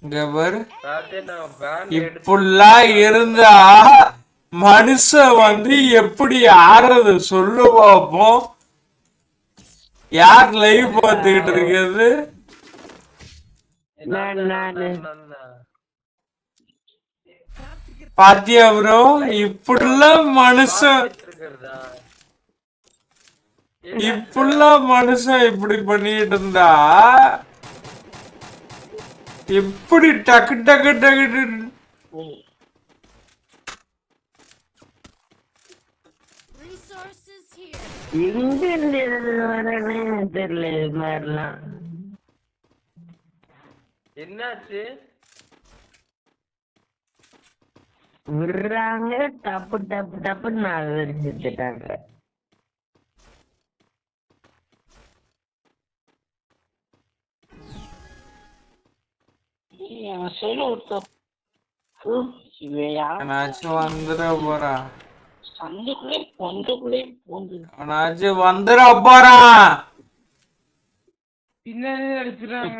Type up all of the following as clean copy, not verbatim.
இங்க பாரு, நான் பேன் இப்படிலாம் இருந்தா மனுஷன் வந்து எப்படி ஆறது சொல்லு பார்ப்போம். யார் லைவ் பார்த்துக்கிட்டு இருக்கிறது? பாத்தியா ப்ரோ? இப்படிலாம் மனுஷன் இப்படி பண்ணிட்டு இருந்தா எப்படி டக்கு டக்கு டக்கு எங்க இருந்து வரனே தெரியல. இது மாதிரிலாம் என்னாச்சு? விடுறாங்க, டப்பு டப்பு டப்புன்னு 4 பேர் செத்துட்டாங்க. வந்துட போறா, வந்துட போறான். பின்னாடி அடிச்சுறாங்க.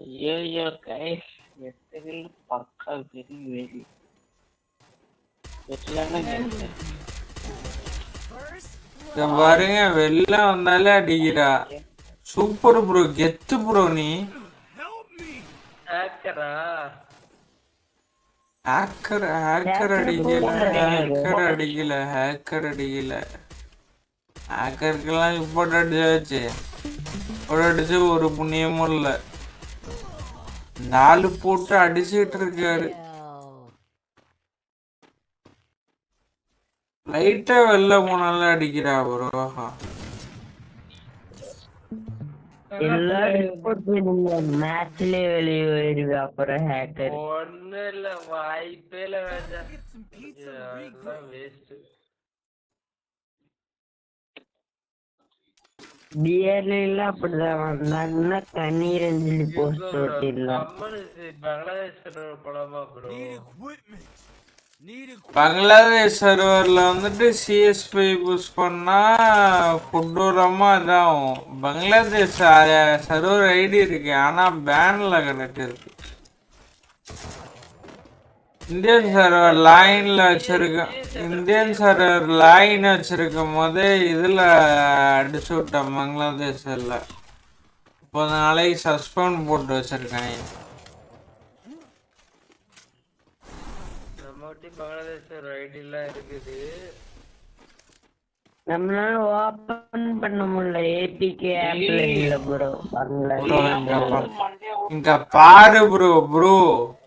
ஐயோ கைஸ், எத்தனை பக்கா பெரிய வேலி பாருங்க, வெளில வந்தாலே அடிக்கிறா. சூப்பர் ப்ரோ, கெத்து ப்ரோ. நீ ஹேக்கர் அடிக்கல. ஹேக்கருக்கெல்லாம் இப்போ அடிச்சாச்சு. அடிச்சு ஒரு புண்ணியமும் இல்ல. 4 போட்டு அடிச்சுட்டு இருக்காரு. லைட்டா வெளில போனாலும் அடிக்கிறா ப்ரோ. மேட்ச்லயே வெளியே போயிருது. அப்புறம் ஹேக்கர் ஒண்ணு இல்ல, வாய்ப்பே இல்ல. பியர்ல அப்படிதான் வந்தாங்கன்னா கண்ணீர் அஞ்சலி போஸ்ட் ஓட்டிடலாம். பங்களாதேஷ் சர்வர்ல வந்துட்டு சிஎஸ்5 புஷ் பண்ணா கொடூரமா இதாகும். பங்களாதேஷ் சர்வர் ஐடி இருக்கு, ஆனா பேன்ல கிடக்குது. இந்தியன் சர்வர் லைன் வச்சிருக்கும் போதே இதுல அடிச்சு விட்டேன். பங்களாதேஷ்ல 30 நாளைக்கு சஸ்பெண்ட் போட்டு வச்சிருக்காங்க. பங்களாதேஷ் ஐடிலாம் இருக்குது, நம்மளால ஓபன் பண்ண முடியல. ஏபிகே ஆப்ல இல்ல ப்ரோ. இங்க பாரு ப்ரோ,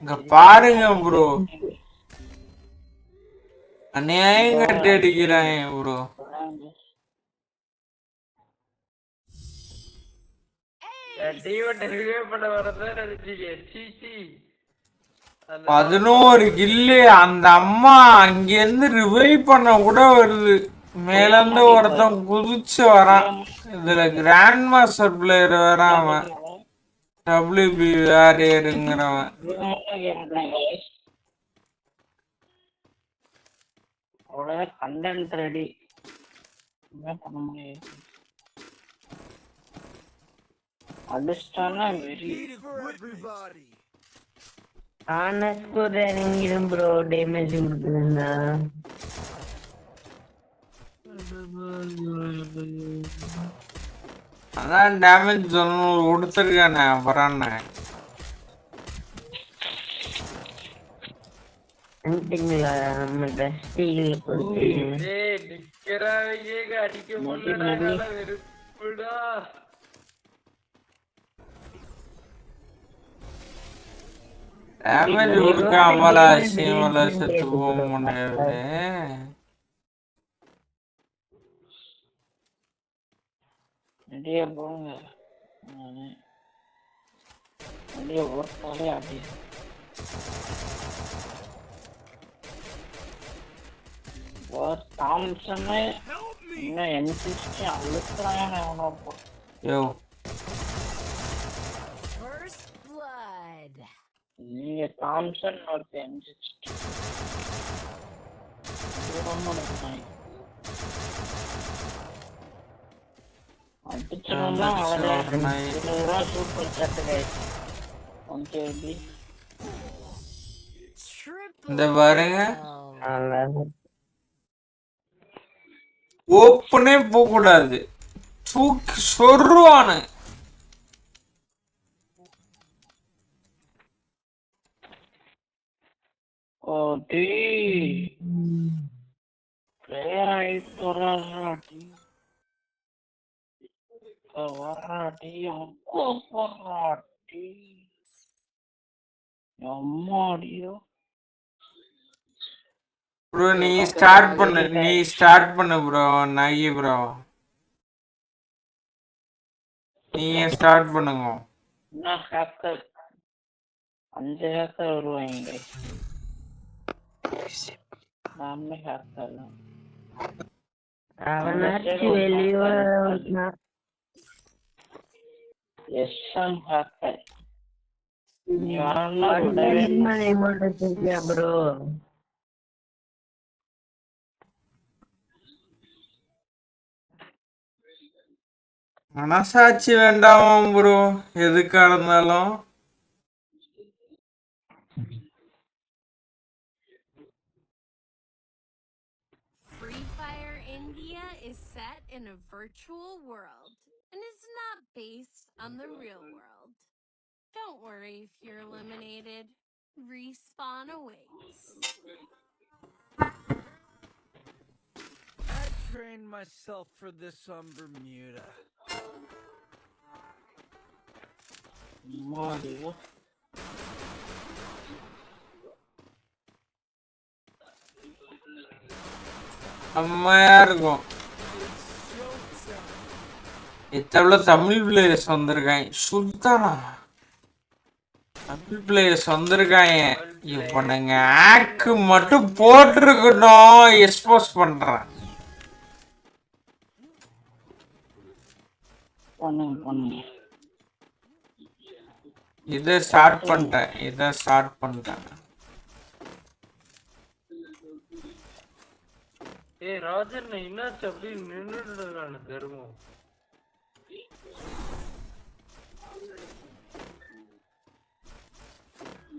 இங்க பாருங்க ப்ரோ. அநியாயம் கட்டி அடிக்கிறாங்க ப்ரோ. பண்ண வரதான் 11 கில்லு. அந்த அம்மா அங்கிருந்து ரிவைவ் பண்ண கூட வருது. மேல இருந்து ஒருத்தன் குதிச்சு வரான். இதுல கிராண்ட் மாஸ்டர் பிளேயர் வரான். அவன் WB வாரியருங்கிறவன். கண்டென்ட் ரெடி என்ன பண்ண முடியும். அடிஸ்டானா வெரி ஆனஸ்கூர் இறங்கிடும் ப்ரோ. டேமேஜ் கொடுக்குதுன்னா அதான் டேமேஜ் கொடுத்துருக்கானே. அப்புறம் நம்ம டஸ்டிகள் அடிக்க முடியல. டேமேஜ் கொடுக்காமலா சீமல செத்து போக முடியாது. நிறைய போங்க, நிறைய ஓட்டாலே அப்படியே தாம்சன் இன்னும் என்சிஸ்டி அழுத்துறாங்க. எவனோ போ நீங்க தாம்சன் ஒரு என்சிஸ்டி அடிச்சோம்னா அவ்வளவுதான். 20 ரூபா சூப்பர் சாட் கைஸ். ஓகே எப்படி இந்த பாருங்க நல்லது. ஓப்பனே போக கூடாது, தூக்கி சொருவானு. ஓ டி பிளேயர் ஆயிட்டு வராடி வராடி வராடி அம்மாடியோ. ப்ரோ நீ ஸ்டார்ட் பண்ணு ப்ரோ. நாகி ப்ரோ நீங்க ஸ்டார்ட் பண்ணுங்க. என்ன ஹேக்கர் 5 ஹேக்கர் வருவாங்க. நாமே ஹேக்கர் தான். அவனாச்சு வெளியே எஸ்எம் ஹேக்கர். நீ வரலாம் ப்ரோ. மனசாட்சி வேண்டாமா ப்ரோ எதுக்கா இருந்தாலும்? Free Fire India is set in a virtual world and is not based on the real world. Don't worry if you're eliminated. Respawn awaits. I trained myself for this on Bermuda. மாடியோ. செம்மையா இருக்கும். எத்தனை Tamil players வந்திருக்காங்க. Sultana Tamil players வந்திருக்காங்க. இப்ப நாங்க ஆக்கு மட்டும் போட்டிருக்கணும். எக்ஸ்போஸ் பண்றேன். பண்ணுங்க. இதை ஸ்டார்ட் பண்ணிட்டேன். ஏய் ராஜன் என்னாச்சு அப்படி நின்னுட்டு இருக்கானு தருமம்.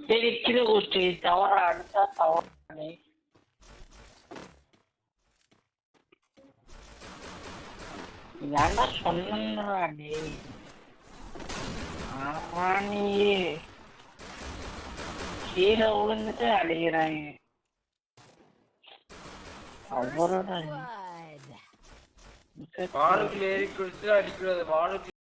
சரி கீழே குஸ்டி தவற அடுத்தா தவறானே. ஏன்டா சொன்னே ஆமானியே கீழே விழுந்துட்டு அழிகிறாங்க. அவரோட Blood. வாளுக்குள்ள ஏறி குடிச்சு அடிக்கிறது. வாளுக்கு